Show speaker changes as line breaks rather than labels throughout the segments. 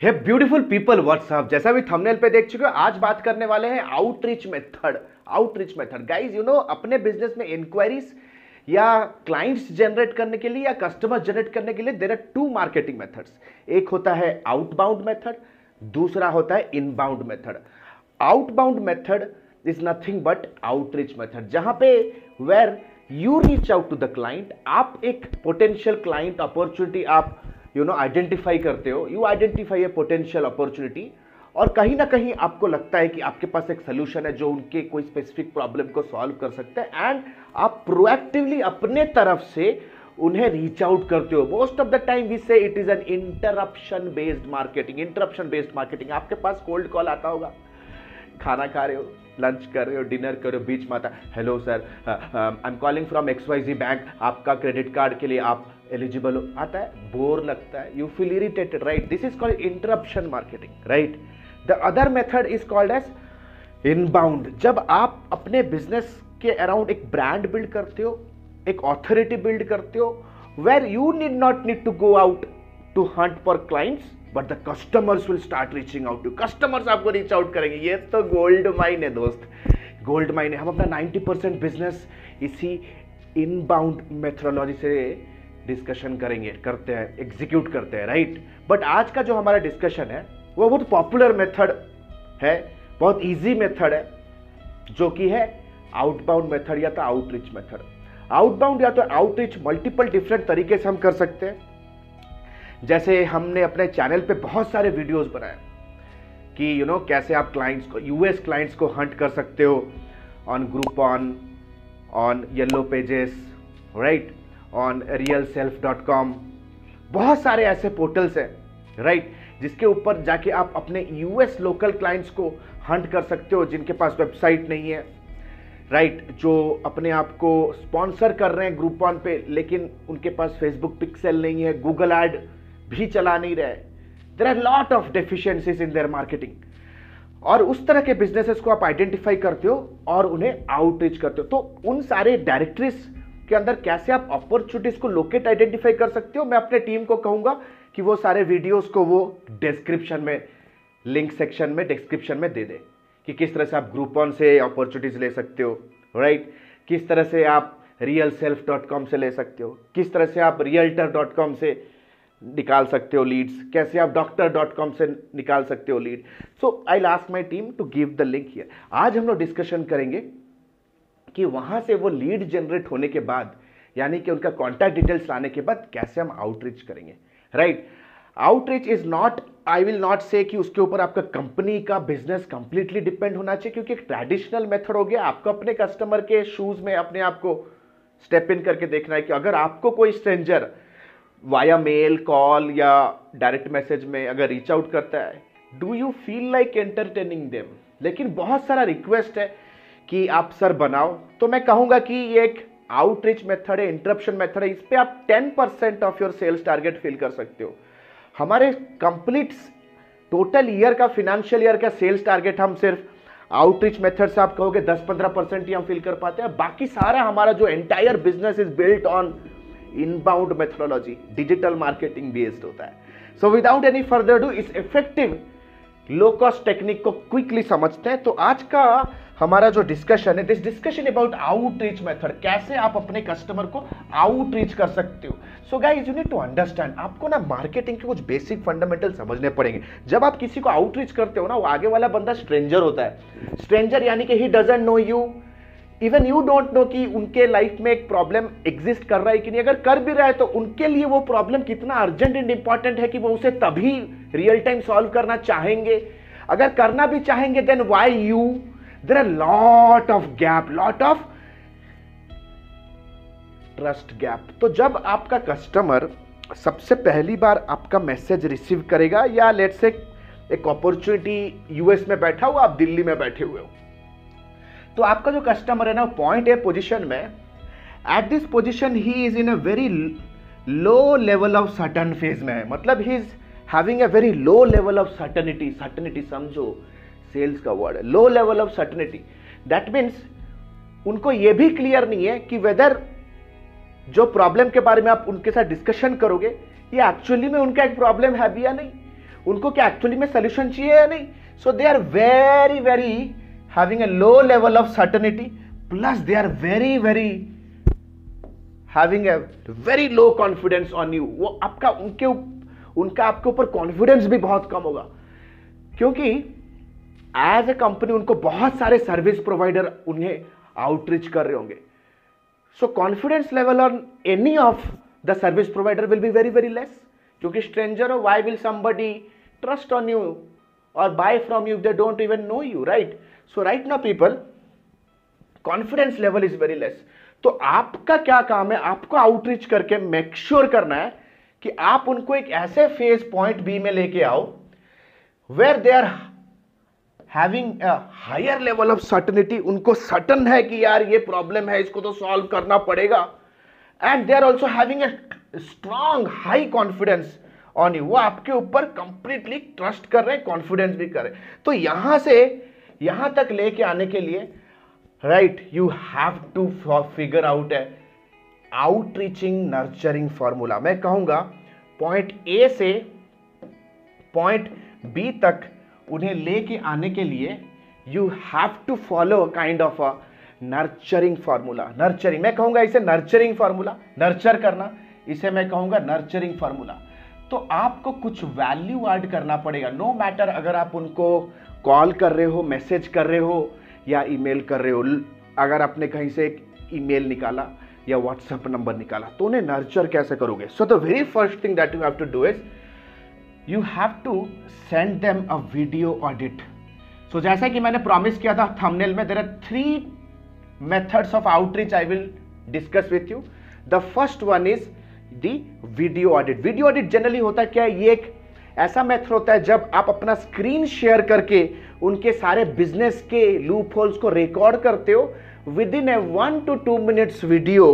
हे beautiful people WhatsApp, जैसा भी thumbnail पे देख चुके हो, आज बात करने वाले हैं outreach method. Outreach method guys, अपने बिजनेस में इंक्वायरीज या क्लाइंट्स जनरेट करने के लिए या कस्टमर जनरेट करने के लिए there are two marketing methods. एक होता है आउटबाउंड मेथड, दूसरा होता है inbound method. Outbound method is nothing but outreach method, जहां पे where you reach out to the client. आप एक पोटेंशियल क्लाइंट अपॉर्चुनिटी आप आइडेंटिफाई करते हो, you identify a potential opportunity, और कहीं ना कहीं आपको लगता है कि आपके पास एक सोल्यूशन है जो उनके कोई स्पेसिफिक प्रॉब्लम को सॉल्व कर सकता है, एंड आप प्रोएक्टिवली अपने तरफ से उन्हें रीच आउट करते हो। Most of the time we say it is an interruption based marketing. Interruption based marketing, आपके पास कोल्ड कॉल आता होगा, खाना खा रहे हो, लंच कर रहे हो, डिनर कर रहे हो, बीच में आता hello sir, I am calling from XYZ bank, आपका क्रेडिट कार्ड के लिए आप एलिजिबल हो। आता है, बोर लगता है, you feel irritated, right? This is called interruption marketing, right? The other method is called as inbound. जब आप अपने बिजनेस के अराउंड एक ब्रांड बिल्ड करते हो, एक ऑथोरिटी बिल्ड करते हो, where you need to go out to hunt for clients, but the customers will start reaching out to. Customers आपको रीच आउट करेंगे। ये तो गोल्ड माइन है दोस्त, गोल्ड माइन है। हम अपना 90% बिजनेस इसी इनबाउंड मेथोडोलॉजी से डिस्कशन करते हैं, एग्जीक्यूट करते हैं, राइट? बट आज का जो हमारा डिस्कशन है वो बहुत पॉपुलर मेथड है, बहुत इजी मेथड है, जो कि है आउटबाउंड मेथड या तो आउटरीच मेथड। आउटबाउंड या तो आउटरीच मल्टीपल डिफरेंट तरीके से हम कर सकते हैं। जैसे हमने अपने चैनल पे बहुत सारे वीडियोस बनाए कि कैसे आप क्लाइंट्स को, यूएस क्लाइंट्स को हंट कर सकते हो on Groupon, on yellow pages, right, on realself.com। बहुत सारे ऐसे पोर्टल्स हैं, राइट, जिसके ऊपर जाके आप अपने यूएस लोकल क्लाइंट्स को हंट कर सकते हो, जिनके पास वेबसाइट नहीं है, राइट, जो अपने आप को स्पॉन्सर कर रहे हैं ग्रुपॉन पे, लेकिन उनके पास फेसबुक पिक्सल नहीं है, गूगल ऐड भी चला नहीं रहे। There are lot of deficiencies in their marketing. और उस तरह के बिजनेसेस को आप आइडेंटिफाई करते हो और उन्हें आउटरीच करते हो। तो उन सारे डायरेक्टरीज के अंदर कैसे आप अपॉर्चुनिटीज को लोकेट आइडेंटिफाई कर सकते हो, मैं अपने टीम को कहूंगा कि वो सारे वीडियोस को वो डिस्क्रिप्शन में, लिंक सेक्शन में, डिस्क्रिप्शन में दे दे कि किस तरह से आप ग्रुपॉन से अपॉर्चुनिटीज ले सकते हो, राइट? किस तरह से आप realself.com से ले सकते हो, किस तरह से आप realtor.com से निकाल सकते हो लीड्स, कैसे आप doctor.com से निकाल सकते हो lead. So I ask my team to give the link here. आज हम लोग डिस्कशन करेंगे कि वहां से वो लीड जनरेट होने के बाद, यानी कि उनका कॉन्टैक्ट डिटेल्स लाने के बाद कैसे हम आउटरीच करेंगे, right? Outreach is not, I will not से कि उसके ऊपर आपका कंपनी का बिजनेस कंप्लीटली डिपेंड होना चाहिए, क्योंकि एक ट्रेडिशनल मेथड हो गया। आपको अपने कस्टमर के शूज में अपने आप को स्टेप इन करके देखना है कि अगर आपको कोई स्ट्रेंजर वाया मेल, कॉल या डायरेक्ट मैसेज में अगर रीच आउट करता है, do you feel like entertaining them? लेकिन बहुत सारा रिक्वेस्ट है कि आप सर बनाओ, तो मैं कहूंगा कि ये एक आउटरीच मेथड है, इंटरप्शन मेथड है। इस पे आप 10% of your sales target fill कर सकते हो। हमारे कंप्लीट टोटल ईयर का, फाइनेंशियल ईयर का सेल्स टारगेट हम सिर्फ आउटरीच मेथड से आप कहोगे 10-15% ही हम फिल कर पाते हैं। बाकी सारा हमारा जो entire business is built on inbound methodology, digital marketing based होता है। So without any further do, इस इफेक्टिव लो कॉस्ट टेक्निक को क्विकली समझते हैं। तो आज का हमारा जो डिस्कशन है, this discussion about outreach method, कैसे आप अपने कस्टमर को आउटरीच कर सकते हो। So guys, you need to understand, आपको ना मार्केटिंग के कुछ बेसिक फंडामेंटल समझने पड़ेंगे। जब आप किसी को आउटरीच करते हो ना, वो आगे वाला बंदा स्ट्रेंजर होता है। स्ट्रेंजर यानी कि he doesn't know you, even you don't know कि उनके लाइफ में एक प्रॉब्लम एग्जिस्ट कर रहा है कि नहीं। अगर कर भी रहा है तो उनके लिए वो प्रॉब्लम कितना अर्जेंट एंड इंपॉर्टेंट है कि वो उसे तभी रियल टाइम सॉल्व करना चाहेंगे। अगर करना भी चाहेंगे, then why you, there are lot of gap, lot of trust gap. तो जब आपका कस्टमर सबसे पहली बार आपका मैसेज रिसीव करेगा, या लेट्स से एक अपॉर्चुनिटी यूएस में बैठा हुआ, आप दिल्ली में बैठे हुए हो, तो आपका जो कस्टमर है ना, पॉइंट ए पोजीशन में, at this position he is in a very low level of certain phase में है। मतलब he is having a very low level of certainty. Certainty समझो, सेल्स का वर्ड है, लो level of certainty. That means उनको यह भी क्लियर नहीं है कि वेदर जो प्रॉब्लम के बारे में आप उनके साथ डिस्कशन करोगे, ये एक्चुअली में उनका एक प्रॉब्लम है भी या नहीं। उनको क्या एक्चुअली में सोल्यूशन चाहिए या नहीं. So they are very very having a low level of certainty, plus they are very very having a very low confidence on you. वो आपका उनका आपके ऊपर कॉन्फिडेंस भी बहुत कम होगा, क्योंकि एज ए कंपनी उनको बहुत सारे सर्विस प्रोवाइडर उन्हें आउटरीच कर रहे होंगे. So confidence level on any of the service provider will be very very less, क्योंकि स्ट्रेंजर हो, why will somebody trust on you और buy from you, they don't even know you, right. So right now people, confidence level is very less. तो आपका क्या काम है, आपको outreach करके मेक श्योर करना है कि आप उनको एक ऐसे फेज पॉइंट बी में लेके आओ where they are having a higher level of certainty. उनको सर्टन है कि यार ये प्रॉब्लम है, इसको तो सॉल्व करना पड़ेगा, and they are also having a strong high confidence on you. वो आपके ऊपर कंप्लीटली ट्रस्ट कर रहे हैं, कॉन्फिडेंस भी कर रहे हैं. तो यहां से यहां तक लेके आने के लिए, right, you have to figure out a outreaching nurturing formula. मैं कहूंगा पॉइंट ए से पॉइंट बी तक उन्हें लेके आने के लिए you have to follow kind of a nurturing formula. Nurturing, मैं कहूंगा इसे नर्चरिंग फॉर्मूला, नर्चर करना, इसे मैं कहूंगा नर्चरिंग फॉर्मूला. तो आपको कुछ वैल्यू ऐड करना पड़ेगा. नो मैटर अगर आप उनको कॉल कर रहे हो, मैसेज कर रहे हो या ईमेल कर रहे हो. अगर आपने कहीं से एक ईमेल निकाला या व्हाट्सएप नंबर निकाला, तो उन्हें नर्चर कैसे करोगे? So the very first thing that you have to do is you have to send them a video audit. So जैसा कि मैंने प्रॉमिस किया था थंबनेल में, there are 3 methods of outreach I will discuss with you. The first one is the video audit. Video audit generally होता है क्या? ये एक ऐसा मेथड होता है जब आप अपना स्क्रीन शेयर करके उनके सारे बिजनेस के लूप होल्स को रिकॉर्ड करते हो with in A 1 to 2 minutes video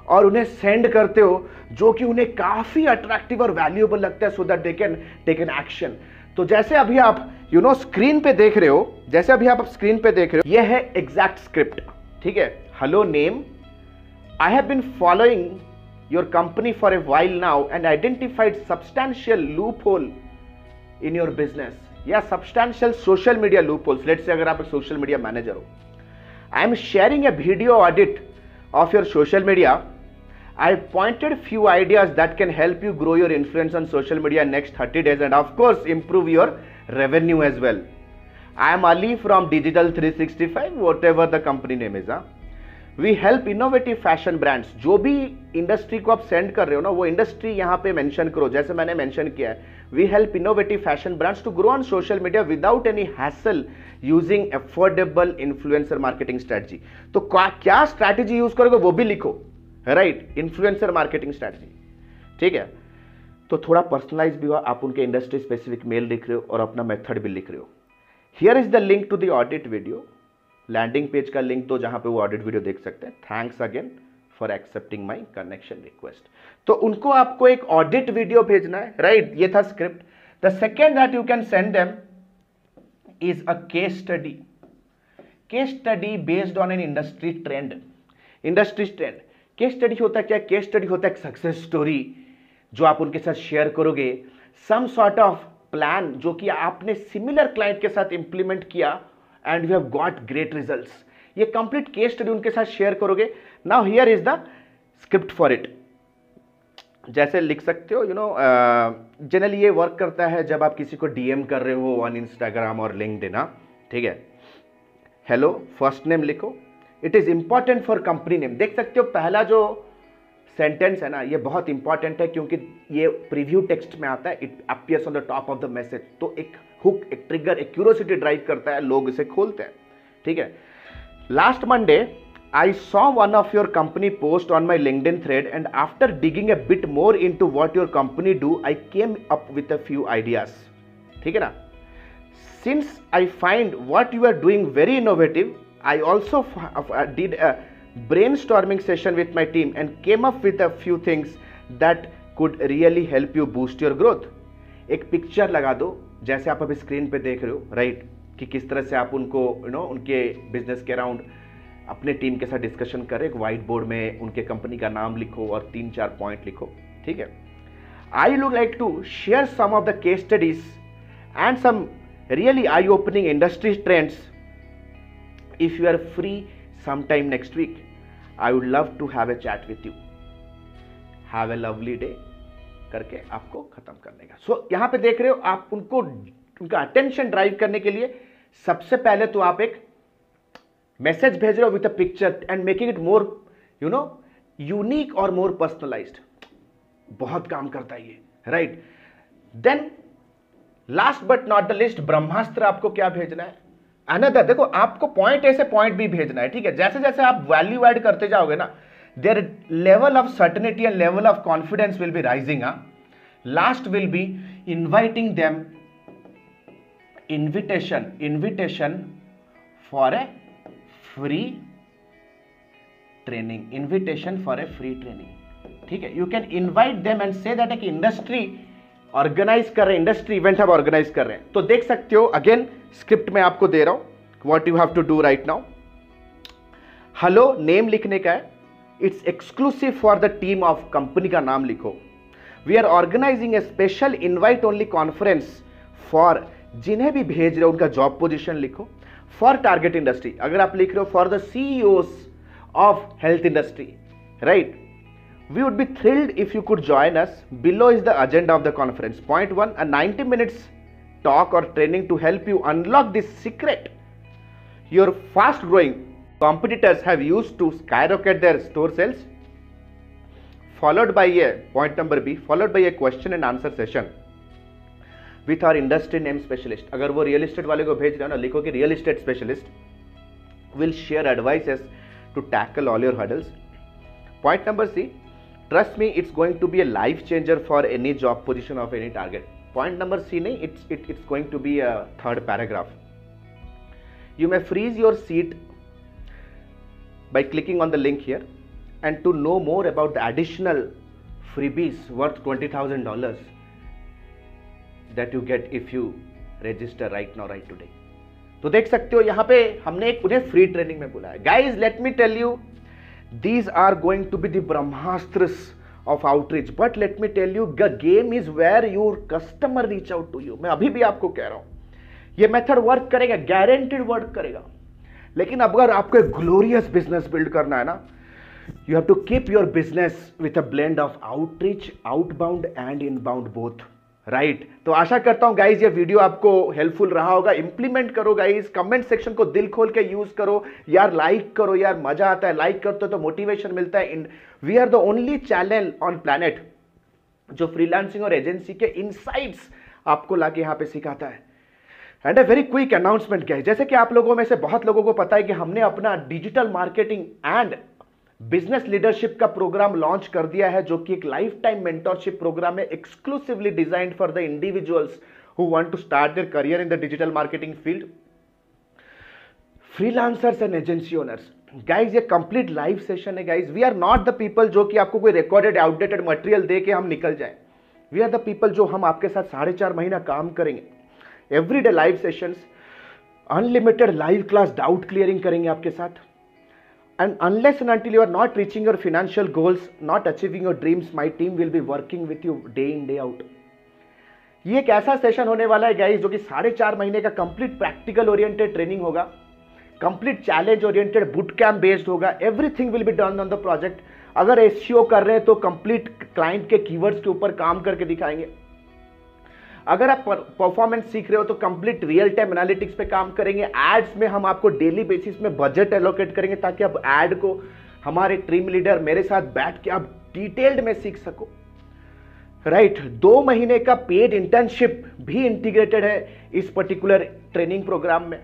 और उन्हें सेंड करते हो, जो कि उन्हें काफी अट्रैक्टिव और वैल्यूएबल लगता है, so that they can take an action. तो जैसे अभी आप स्क्रीन पे देख रहे हो, जैसे अभी आप स्क्रीन पे देख रहे हो, यह है एग्जैक्ट स्क्रिप्ट. ठीक है, hello name, I have been following your company for a while now and identified substantial loop hole in your business या substantial social media loop holes. Let's say अगर आप एक सोशल मीडिया मैनेजर हो, I am sharing a video audit of your social media. I pointed few ideas that can help you grow your influence on social media in next 30 days and of course improve your revenue as well. I am Ali from Digital 365, whatever the company name is. We help innovative fashion brands. जो भी industry को आप send कर रहे हो ना, वो industry यहाँ पे मेंशन करो, जैसे मैंने मेंशन किया है. We help innovative fashion brands to grow on social media without any hassle using affordable influencer marketing strategy. तो क्या स्ट्रैटेजी यूज करोगे वो भी लिखो, राइट, इन्फ्लुएंसर मार्केटिंग स्ट्रैटेजी. ठीक है, तो थोड़ा पर्सनलाइज भी हुआ, आप उनके इंडस्ट्री स्पेसिफिक मेल लिख रहे हो और अपना मेथड भी लिख रहे हो. Here is the link to the audit video. Landing page का लिंक तो जहां पे वो ऑडिट वीडियो देख सकते हैं. Thanks again for accepting my connection request. तो उनको आपको एक ऑडिट वीडियो भेजना है, राइट. ये था script. The second that you can send them is a case study. Case study based on an industry trend. Industry trend case study होता है क्या? केस स्टडी होता है एक सक्सेस स्टोरी जो आप उनके साथ शेयर करोगे, सम सॉर्ट ऑफ प्लान जो कि आपने सिमिलर क्लाइंट के साथ इंप्लीमेंट किया and you have got great results. ये कंप्लीट केस स्टडी उनके साथ शेयर करोगे. Now here is the script for it. जैसे लिख सकते हो, जनरली ये वर्क करता है जब आप किसी को डीएम कर रहे हो ऑन इंस्टाग्राम और लिंक्डइन. ठीक है, हेलो, फर्स्ट नेम लिखो, it is important for company name. देख सकते हो पहला जो सेंटेंस है ना, ये बहुत इंपॉर्टेंट है क्योंकि ये प्रीव्यू टेक्स्ट में आता है. It appears on the top of the message. तो एक हुक, एक ट्रिगर, एक क्यूरियोसिटी ड्राइव करता है, लोग इसे खोलते हैं. ठीक है, last Monday I saw one of your company post on my LinkedIn thread and after digging a bit more into what your company do, I came up with a few ideas. ठीक है ना? Since I find what you are doing very innovative, I also did a brainstorming session with my team and came up with a few things that could really help you boost your growth. एक picture लगा दो जैसे आप अभी screen पे देख रहे हो, राइट, कि किस तरह से आप उनको उनके बिजनेस के अराउंड अपने टीम के साथ डिस्कशन करें. एक व्हाइट बोर्ड में उनके कंपनी का नाम लिखो और 3-4 पॉइंट लिखो. ठीक है, I would like to share some of the case studies and some really eye-opening industry trends. If you are free sometime next week, I would love to have a chat with you. Have a lovely day करके आपको खत्म करने का। सो यहां पे देख रहे हो आप उनका अटेंशन ड्राइव करने के लिए सबसे पहले तो आप एक मैसेज भेज रहे हो with a picture and making it more unique और मोर पर्सनलाइज्ड। बहुत काम करता है ये, right. Then last but not the list, ब्रह्मास्त्र आपको क्या भेजना है? अनदर, देखो आपको पॉइंट ए से पॉइंट बी भेजना है, ठीक है। जैसे जैसे आप वैल्यू ऐड करते जाओगे ना, their level of certainty and level of confidence will be rising. Last will be inviting them invitation for a free training, invitation for a free training, ठीक है। You can invite them and say that एक industry organise कर रहे हैं, industry event हम organise कर रहे हैं। तो देख सकते हो, अगेन स्क्रिप्ट में आपको दे रहा हूं what you have to do right now. Hello name लिखने का है, it's exclusive for the team of, company का नाम लिखो। We are organizing a special invite only conference for, जिन्हें भी भेज रहे हो उनका जॉब पोजीशन लिखो। फॉर टारगेट इंडस्ट्री, अगर आप लिख रहे हो for the CEOs of health industry, right. We would be thrilled if you could join us. Below is the agenda of the conference. Point 1, a 90 minutes talk or training to help you unlock this secret your fast growing competitors have used to skyrocket their store sales. Followed by a, point number B, followed by a question and answer session with our industry name specialist. अगर वो real estate वाले को भेज रहे हो ना, लिखो कि real estate specialist will share advices to tackle all your hurdles. Point number C, trust me, it's going to be a life changer for any job position of any target. Point number C nahi, it's going to be a third paragraph. You may freeze your seat by clicking on the link here, and to know more about the additional freebies worth $20,000 that you get if you register right now, right today. तो देख सकते हो यहां पे हमने एक उन्हें free training में बुलाया। Guys, let me tell you, these are going to be the brahmastras of outreach, but let me tell you, the game is where your customer reach out to you. मैं अभी भी आपको कह रहा हूं ये मेथड वर्क करेगा, guaranteed work करेगा। लेकिन अगर आपको एक ग्लोरियस बिजनेस बिल्ड करना है ना, you have to keep your business with a blend of outreach, outbound and inbound both, right. तो आशा करता हूं गाइज ये वीडियो आपको हेल्पफुल रहा होगा। इंप्लीमेंट करो गाइज, कमेंट सेक्शन को दिल खोल के यूज करो यार, लाइक करो यार, मजा आता है, लाइक करते तो मोटिवेशन मिलता है। We are the only channel on planet जो फ्रीलांसिंग और एजेंसी के इनसाइट्स आपको लाके यहां पे सिखाता है। And a very quick announcement क्या है, जैसे कि आप लोगों में से बहुत लोगों को पता है कि हमने अपना digital marketing and business leadership का प्रोग्राम लॉन्च कर दिया है, जो कि एक लाइफ टाइम मेंटरशिप प्रोग्राम है, exclusively designed for the individuals who want to start their career in the digital marketing field, freelancers and agency owners. Guys ये complete live session है guys. We are not the people जो कि आपको कोई recorded outdated material दे के हम निकल जाएं। वी आर द पीपल जो हम आपके साथ 4.5 महीना काम करेंगे, everyday live sessions, unlimited live class doubt clearing करेंगे आपके साथ। And unless and until you are not reaching your financial goals, not achieving your dreams, my team will be working with you day in day out. ये एक ऐसा session होने वाला है guys जो कि 4.5 महीने का कंप्लीट प्रैक्टिकल ओरिएंटेड ट्रेनिंग होगा, complete challenge oriented boot camp based होगा। Everything will be done on the project. अगर एसईओ कर रहे हैं तो कंप्लीट क्लाइंट के कीवर्ड्स के ऊपर काम करके दिखाएंगे। अगर आप परफॉर्मेंस सीख रहे हो तो कंप्लीट रियल टाइम एनालिटिक्स पे काम करेंगे। एड्स में हम आपको डेली बेसिस में बजट एलोकेट करेंगे ताकि आप एड को हमारे टीम लीडर मेरे साथ बैठ के आप डिटेल्ड में सीख सको, राइट। 2 महीने का पेड इंटर्नशिप भी इंटीग्रेटेड है इस पर्टिकुलर ट्रेनिंग प्रोग्राम में।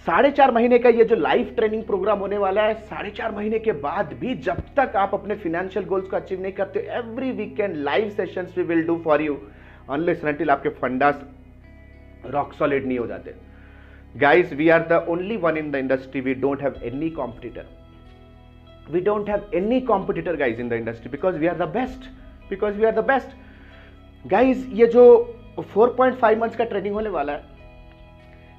4.5 महीने का ये जो लाइव ट्रेनिंग प्रोग्राम होने वाला है, 4.5 महीने के बाद भी जब तक आप अपने फाइनेंशियल गोल्स को अचीव नहीं करते, every weekend live sessions we will do for you unless until आपके फंडास रॉक सॉलिड नहीं हो जाते। Guys, we are the only one in the industry, we don't have any competitor, we don't have any competitor guys in the industry, because we are the best, because we are the best. Guys, ये जो 4.5 months का training होने वाला है,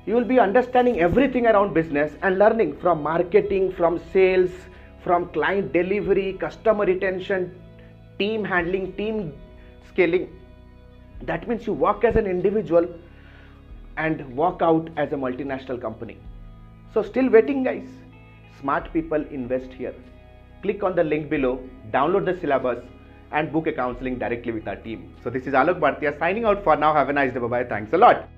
you will be understanding everything around business and learning from marketing, from sales, from client delivery, customer retention, team handling, team scaling. That means you work as an individual and walk out as a multinational company. So still waiting, guys? Smart people invest here. Click on the link below, download the syllabus, and book a counseling directly with our team. So this is Alok Bhartia signing out for now. Have a nice day. Bye-bye. Thanks a lot.